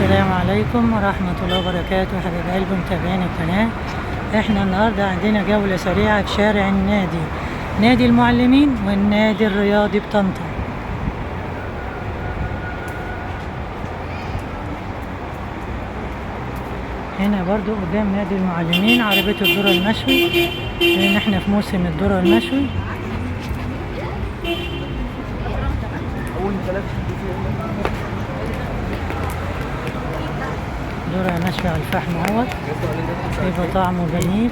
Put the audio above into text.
السلام عليكم ورحمة الله وبركاته حبايب قلبي متابعين القناة. احنا النهاردة عندنا جولة سريعة في شارع النادي، نادي المعلمين والنادي الرياضي بطنطا. هنا برضو قدام نادي المعلمين عربية الذرة المشوي، لان احنا في موسم الذرة المشوي. ذرة مشوي على الفحم اهوت، بيبقى طعمه جميل.